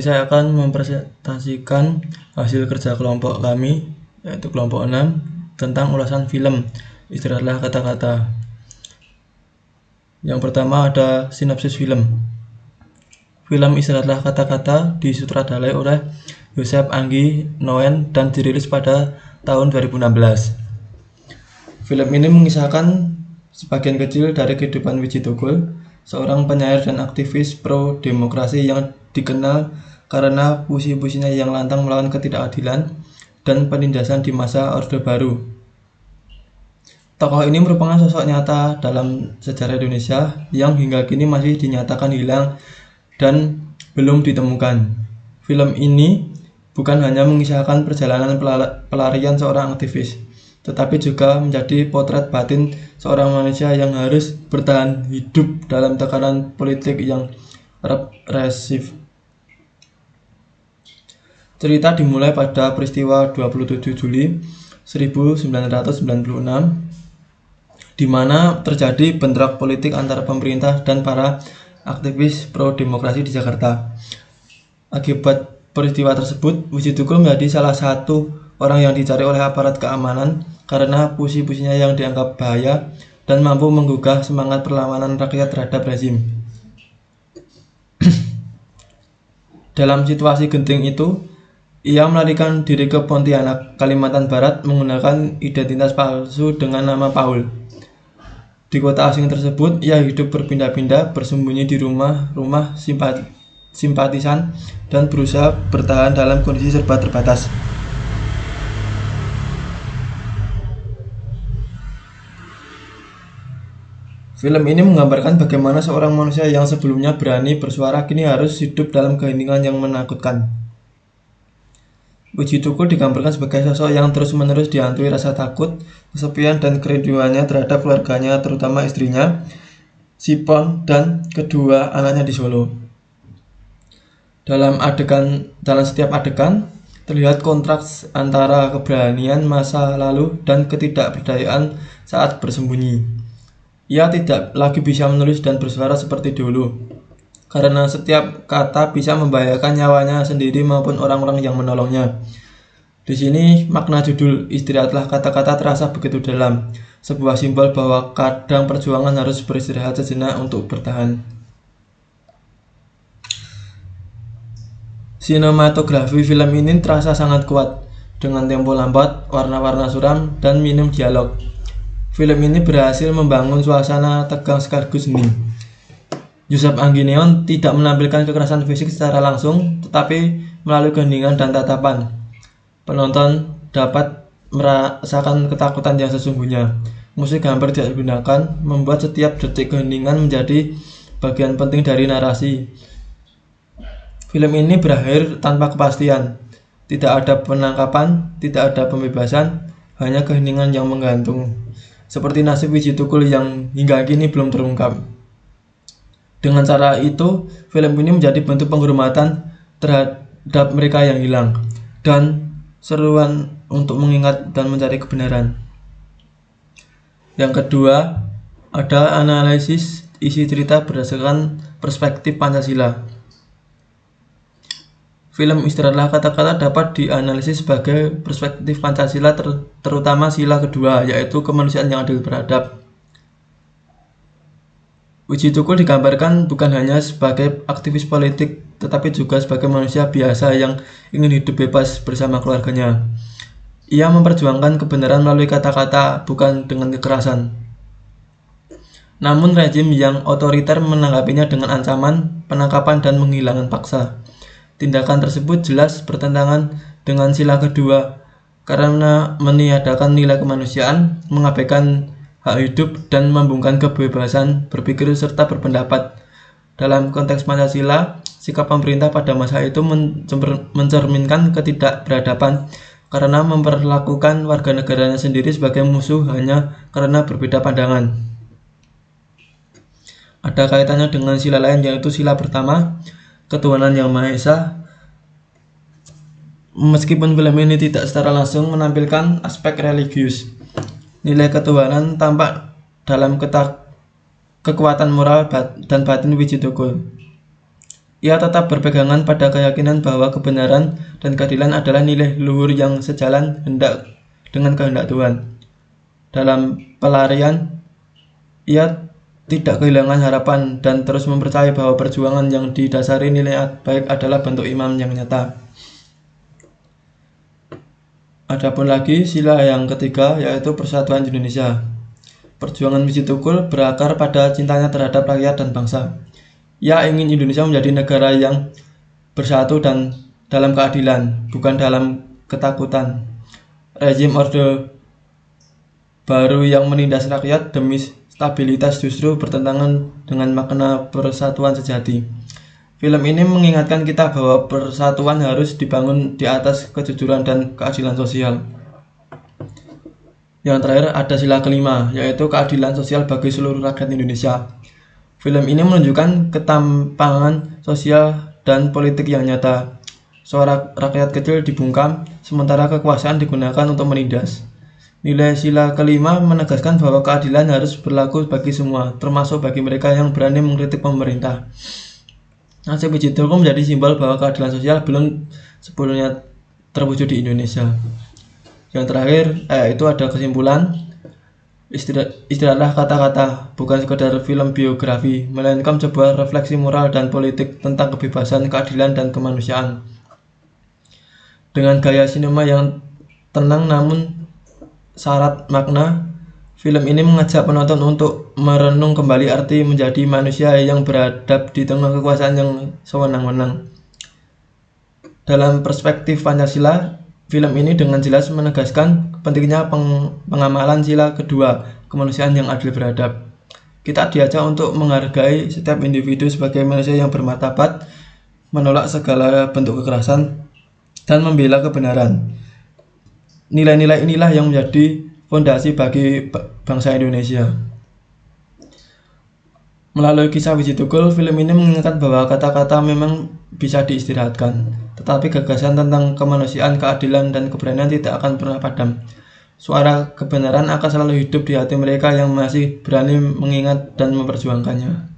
Saya akan mempresentasikan hasil kerja kelompok kami, yaitu kelompok 6, tentang ulasan film Istirahatlah Kata-Kata. Yang pertama ada sinopsis film. Film Istirahatlah Kata-Kata disutradarai oleh Joseph Anggi Noen dan dirilis pada tahun 2016. Film ini mengisahkan sebagian kecil dari kehidupan Wiji Tukul, seorang penyair dan aktivis pro-demokrasi yang dikenal karena puisi-puisinya yang lantang melawan ketidakadilan dan penindasan di masa Orde Baru. Tokoh ini merupakan sosok nyata dalam sejarah Indonesia yang hingga kini masih dinyatakan hilang dan belum ditemukan. Film ini bukan hanya mengisahkan perjalanan pelarian seorang aktivis, tetapi juga menjadi potret batin seorang manusia yang harus bertahan hidup dalam tekanan politik yang represif. Cerita dimulai pada peristiwa 27 Juli 1996, di mana terjadi bentrok politik antara pemerintah dan para aktivis pro-demokrasi di Jakarta. Akibat peristiwa tersebut, Wiji Tukul menjadi salah satu orang yang dicari oleh aparat keamanan karena puisi-puisinya yang dianggap bahaya dan mampu menggugah semangat perlawanan rakyat terhadap rezim. Dalam situasi genting itu, ia melarikan diri ke Pontianak, Kalimantan Barat menggunakan identitas palsu dengan nama Paul. Di kota asing tersebut, ia hidup berpindah-pindah, bersembunyi di rumah-rumah simpatisan dan berusaha bertahan dalam kondisi serba terbatas. Film ini menggambarkan bagaimana seorang manusia yang sebelumnya berani bersuara kini harus hidup dalam keheningan yang menakutkan. Wiji Tukul digambarkan sebagai sosok yang terus-menerus dihantui rasa takut, kesepian, dan kerinduannya terhadap keluarganya, terutama istrinya, Sipon, dan kedua anaknya di Solo. Dalam setiap adegan, terlihat kontras antara keberanian masa lalu dan ketidakberdayaan saat bersembunyi. Ia tidak lagi bisa menulis dan bersuara seperti dulu, karena setiap kata bisa membahayakan nyawanya sendiri maupun orang-orang yang menolongnya. Di sini makna judul Istirahatlah Kata-Kata terasa begitu dalam, sebuah simbol bahwa kadang perjuangan harus beristirahat sejenak untuk bertahan. Sinematografi film ini terasa sangat kuat, dengan tempo lambat, warna-warna suram, dan minim dialog. Film ini berhasil membangun suasana tegang sekaligus hening. Joseph Anggi Noen tidak menampilkan kekerasan fisik secara langsung, tetapi melalui keheningan dan tatapan. Penonton dapat merasakan ketakutan yang sesungguhnya. Musik hampir tidak digunakan, membuat setiap detik keheningan menjadi bagian penting dari narasi. Film ini berakhir tanpa kepastian. Tidak ada penangkapan, tidak ada pembebasan, hanya keheningan yang menggantung. Seperti nasib Wiji Tukul yang hingga kini belum terungkap. Dengan cara itu, film ini menjadi bentuk penghormatan terhadap mereka yang hilang dan seruan untuk mengingat dan mencari kebenaran. Yang kedua, ada analisis isi cerita berdasarkan perspektif Pancasila. Film Istirahatlah Kata-Kata dapat dianalisis sebagai perspektif Pancasila, terutama sila kedua, yaitu kemanusiaan yang adil beradab. Wiji Tukul digambarkan bukan hanya sebagai aktivis politik, tetapi juga sebagai manusia biasa yang ingin hidup bebas bersama keluarganya. Ia memperjuangkan kebenaran melalui kata-kata, bukan dengan kekerasan. Namun rezim yang otoriter menanggapinya dengan ancaman, penangkapan, dan menghilangkan paksa. Tindakan tersebut jelas bertentangan dengan sila kedua, karena meniadakan nilai kemanusiaan, mengabaikan hak hidup, dan membungkam kebebasan berpikir serta berpendapat. Dalam konteks Pancasila, sikap pemerintah pada masa itu mencerminkan ketidakberadaban karena memperlakukan warga negaranya sendiri sebagai musuh hanya karena berbeda pandangan. Ada kaitannya dengan sila lain, yaitu sila pertama, ketuhanan yang Maha Esa. Meskipun film ini tidak secara langsung menampilkan aspek religius, nilai ketuhanan tampak dalam kekuatan moral dan batin Wiji Tukul. Ia tetap berpegangan pada keyakinan bahwa kebenaran dan keadilan adalah nilai luhur yang sejalan dengan kehendak Tuhan. Dalam pelarian, ia tidak kehilangan harapan dan terus mempercayai bahwa perjuangan yang didasari nilai baik adalah bentuk iman yang nyata. Adapun lagi sila yang ketiga, yaitu Persatuan Indonesia. Perjuangan Wiji Tukul berakar pada cintanya terhadap rakyat dan bangsa. Ia ingin Indonesia menjadi negara yang bersatu dan dalam keadilan, bukan dalam ketakutan. Rezim Orde Baru yang menindas rakyat demi stabilitas justru bertentangan dengan makna persatuan sejati. Film ini mengingatkan kita bahwa persatuan harus dibangun di atas kejujuran dan keadilan sosial. Yang terakhir ada sila kelima, yaitu keadilan sosial bagi seluruh rakyat Indonesia. Film ini menunjukkan ketampangan sosial dan politik yang nyata. Suara rakyat kecil dibungkam, sementara kekuasaan digunakan untuk menindas. Nilai sila kelima menegaskan bahwa keadilan harus berlaku bagi semua, termasuk bagi mereka yang berani mengkritik pemerintah. Nasib Wiji Tukul menjadi simbol bahwa keadilan sosial belum sepenuhnya terwujud di Indonesia. Yang terakhir, itu ada kesimpulan. Istirahatlah kata-kata, bukan sekedar film biografi, melainkan sebuah refleksi moral dan politik tentang kebebasan, keadilan, dan kemanusiaan. Dengan gaya sinema yang tenang namun syarat makna, film ini mengajak penonton untuk merenung kembali arti menjadi manusia yang beradab di tengah kekuasaan yang sewenang-wenang. Dalam perspektif Pancasila, film ini dengan jelas menegaskan pentingnya pengamalan sila kedua, kemanusiaan yang adil beradab. Kita diajak untuk menghargai setiap individu sebagai manusia yang bermartabat, menolak segala bentuk kekerasan, dan membela kebenaran. Nilai-nilai inilah yang menjadi fondasi bagi bangsa Indonesia. Melalui kisah Wiji Tukul, film ini mengingatkan bahwa kata-kata memang bisa diistirahatkan, tetapi gagasan tentang kemanusiaan, keadilan, dan keberanian tidak akan pernah padam. Suara kebenaran akan selalu hidup di hati mereka yang masih berani mengingat dan memperjuangkannya.